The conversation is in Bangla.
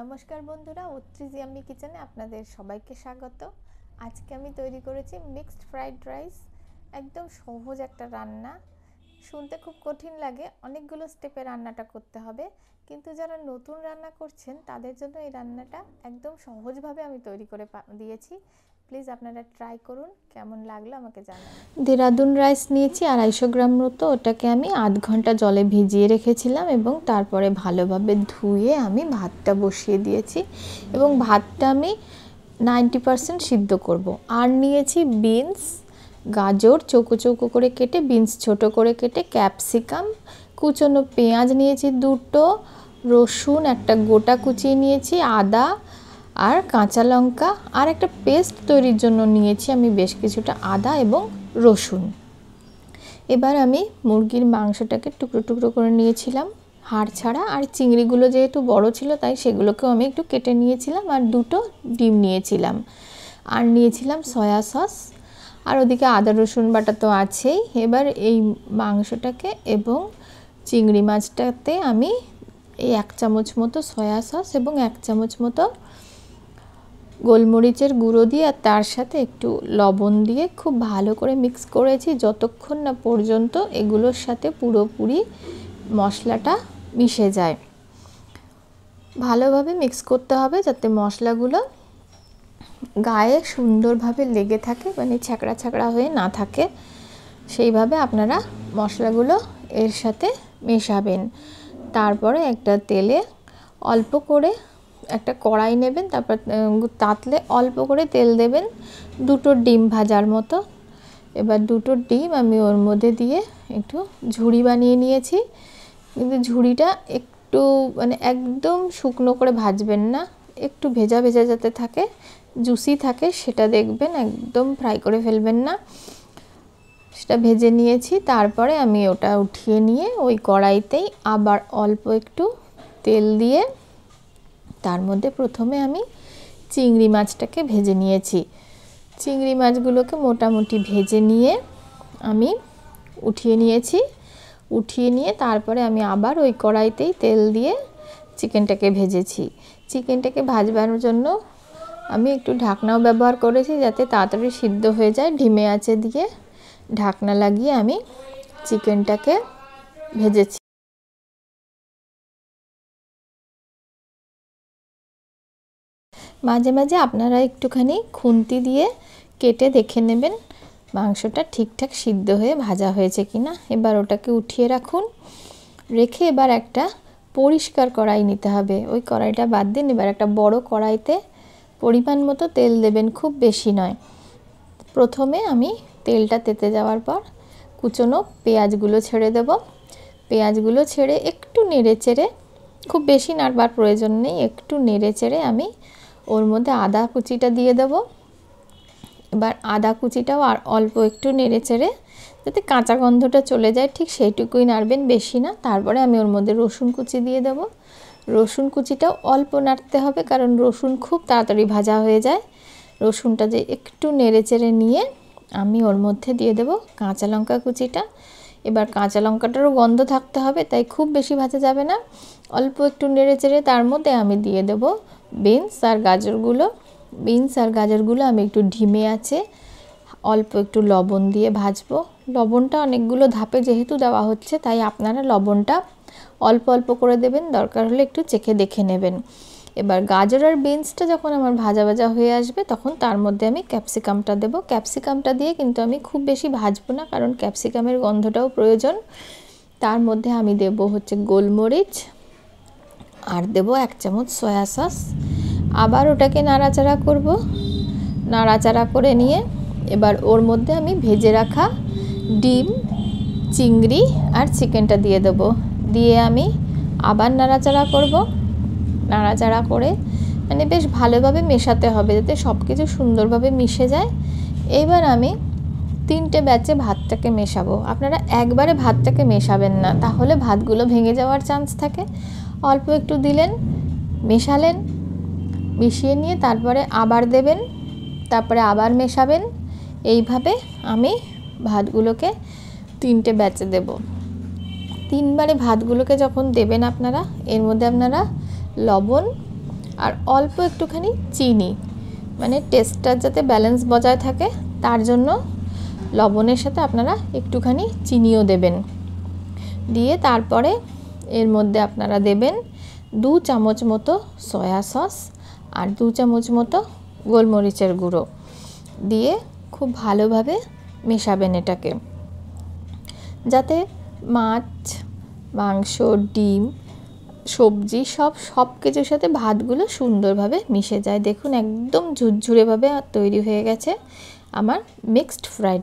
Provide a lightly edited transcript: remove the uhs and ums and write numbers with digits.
নমস্কার বন্ধুরা, উত্রিজ ইয়াম্মি কিচেনে আপনাদের সবাইকে স্বাগত। আজকে আমি তৈরি করেছি মিক্সড ফ্রাইড রাইস। একদম সহজ একটা রান্না, শুনতে খুব কঠিন লাগে, অনেকগুলো স্টেপে রান্নাটা করতে হবে, কিন্তু যারা নতুন রান্না করছেন তাদের জন্য এই রান্নাটা একদম সহজভাবে আমি তৈরি করে দিয়েছি। প্লিজ আপনারা ট্রাই করুন, কেমন লাগলো আমাকে জানান। দেরাদুন রাইস নিয়েছি 250 গ্রাম মতো, ওটাকে আমি আধ ঘন্টা জলে ভিজিয়ে রেখেছিলাম এবং তারপরে ভালোভাবে ধুয়ে আমি ভাতটা বসিয়ে দিয়েছি এবং ভাতটা আমি 90% সিদ্ধ করব। আর নিয়েছি বিনস, গাজর চৌকো চৌকো করে কেটে, বিনস ছোট করে কেটে, ক্যাপসিকাম, কুচনো পেঁয়াজ নিয়েছি দুটো, রসুন একটা গোটা কুচিয়ে নিয়েছি, আদা আর কাঁচা লঙ্কা, আর একটা পেস্ট তৈরির জন্য নিয়েছি আমি বেশ কিছুটা আদা এবং রসুন। এবার আমি মুরগির মাংসটাকে টুকরো টুকরো করে নিয়েছিলাম হাড় ছাড়া, আর চিংড়িগুলো যেহেতু বড় ছিল তাই সেগুলোকেও আমি একটু কেটে নিয়েছিলাম, আর দুটো ডিম নিয়েছিলাম, আর নিয়েছিলাম সয়া সস, আর ওদিকে আদা রসুন বাটা তো আছেই। এবার এই মাংসটাকে এবং চিংড়ি মাছটাতে আমি এই 1 চামচ মতো সয়া সস এবং 1 চামচ মতো গোলমরিচের গুঁড়ো দিয়ে আর তার সাথে একটু লবণ দিয়ে খুব ভালো করে মিক্স করেছি যতক্ষণ না পর্যন্ত এগুলোর সাথে পুরোপুরি মশলাটা মিশে যায়। ভালোভাবে মিক্স করতে হবে যাতে মশলাগুলো গায়ে সুন্দরভাবে লেগে থাকে, মানে ছ্যাঁকড়া ছ্যাঁকড়া হয়ে না থাকে, সেইভাবে আপনারা মশলাগুলো এর সাথে মেশাবেন। তারপরে একটা তেলে অল্প করে একটা কড়াই নেবেন, তারপর তাতলে অল্প করে তেল দেবেন, দুটো ডিম ভাজার মতো। এবার দুটো ডিম আমি ওর মধ্যে দিয়ে একটু ঝুড়ি বানিয়ে নিয়েছি, কিন্তু ঝুড়িটা একটু মানে একদম শুকনো করে ভাজবেন না, একটু ভেজা ভেজা যাতে থাকে, জুসি থাকে সেটা দেখবেন, একদম ফ্রাই করে ফেলবেন না। সেটা ভেজে নিয়েছি, তারপরে আমি ওটা উঠিয়ে নিয়ে ওই কড়াইতেই আবার অল্প একটু তেল দিয়ে তার মধ্যে প্রথমে আমি চিংড়ি মাছটাকে ভেজে নিয়েছি। চিংড়ি মাছগুলোকে মোটামুটি ভেজে নিয়ে আমি উঠিয়ে নিয়েছি। উঠিয়ে নিয়ে তারপরে আমি আবার ওই কড়াইতেই তেল দিয়ে চিকেনটাকে ভেজেছি। চিকেনটাকে ভাজবার জন্য আমি একটু ঢাকনাও ব্যবহার করেছি যাতে তাড়াতাড়ি সিদ্ধ হয়ে যায়। ধিমে আঁচে দিয়ে ঢাকনা লাগিয়ে আমি চিকেনটাকে ভেজেছি। মাঝে মাঝে আপনারা একটুখানি খুন্তি দিয়ে কেটে দেখে নেবেন মাংসটা ঠিকঠাক সিদ্ধ হয়ে ভাজা হয়েছে কিনা। এবার ওটাকে উঠিয়ে রাখুন, রেখে এবার একটা পরিষ্কার কড়াই নিতে হবে। ওই কড়াইটা বাদ দিন, এবার একটা বড় কড়াইতে পরিমাণ মতো তেল দেবেন, খুব বেশি নয়। প্রথমে আমি তেলটা তেতে যাওয়ার পর কুচনো পেঁয়াজগুলো ছেড়ে দেব। পেঁয়াজগুলো ছেড়ে একটু নেড়ে চেড়ে, খুব বেশি নাড়বার প্রয়োজন নেই, একটু নেড়ে চেড়ে আমি ওর মধ্যে আদা কুচিটা দিয়ে দেব। এবার আদা কুচিটাও আর অল্প একটু নেড়ে চেড়ে যাতে কাঁচা গন্ধটা চলে যায় ঠিক সেইটুকুই নাড়বেন, বেশি না। তারপরে আমি ওর মধ্যে রসুন কুচি দিয়ে দেব। রসুন কুচিটাও অল্প নাড়তে হবে কারণ রসুন খুব তাড়াতাড়ি ভাজা হয়ে যায়। রসুনটা যে একটু নেড়ে চেড়ে নিয়ে আমি ওর মধ্যে দিয়ে দেব কাঁচা লঙ্কা কুচিটা। এবার কাঁচা লঙ্কাটারও গন্ধ থাকতে হবে, তাই খুব বেশি ভাজা যাবে না, অল্প একটু নেড়ে চেড়ে তার মধ্যে আমি দিয়ে দেব বিনস আর গাজরগুলো। বিনস আর গাজরগুলো আমি একটু ধিমে আঁচে অল্প একটু লবণ দিয়ে ভাজবো। লবণটা অনেকগুলো ধাপে যেহেতু দেওয়া হচ্ছে তাই আপনারা লবণটা অল্প অল্প করে দেবেন, দরকার হলে একটু চেখে দেখে নেবেন। এবার গাজর আর বিনসটা যখন আমার ভাজা ভাজা হয়ে আসবে তখন তার মধ্যে আমি ক্যাপসিকামটা দেব। ক্যাপসিকামটা দিয়ে কিন্তু আমি খুব বেশি ভাজবো না কারণ ক্যাপসিকামের গন্ধটাও প্রয়োজন। তার মধ্যে আমি দেব হচ্ছে গোলমরিচ, আর দেব 1 চামচ সয়া সস। আবার ওটাকে নাড়াচাড়া করব। নাড়াচাড়া করে নিয়ে এবার ওর মধ্যে আমি ভেজে রাখা ডিম, চিংড়ি আর চিকেনটা দিয়ে দেব। দিয়ে আমি আবার নাড়াচাড়া করব। নাড়াচাড়া করে মানে বেশ ভালোভাবে মেশাতে হবে যাতে সব কিছু সুন্দরভাবে মিশে যায়। এবার আমি 3টে ব্যাচে ভাতটাকে মেশাবো। আপনারা একবারে ভাতটাকে মেশাবেন না, তাহলে ভাতগুলো ভেঙে যাওয়ার চান্স থাকে। অল্প একটু দিলেন, মেশালেন, মিশিয়ে নিয়ে তারপরে আবার দেবেন, তারপরে আবার মেশাবেন। এইভাবে আমি ভাতগুলোকে 3টে ব্যাচে দেব। 3বারে ভাতগুলোকে যখন দেবেন আপনারা, এর মধ্যে আপনারা লবণ আর অল্প একটুখানি চিনি, মানে টেস্টটা যাতে ব্যালেন্স বজায় থাকে তার জন্য লবণের সাথে আপনারা একটুখানি চিনিও দেবেন। দিয়ে তারপরে এর মধ্যে আপনারা দেবেন 2 চামচ মতো সয়া সস আর 2 চামচ মতো গোলমরিচের গুঁড়ো দিয়ে খুব ভালোভাবে মেশাবেন এটাকে, যাতে মাছ, মাংস, ডিম, সবজি সব কিছুর সাথে ভাতগুলো সুন্দরভাবে মিশে যায়। দেখুন একদম ঝুরঝুরেভাবে তৈরি হয়ে গেছে আমার মিক্সড ফ্রাইড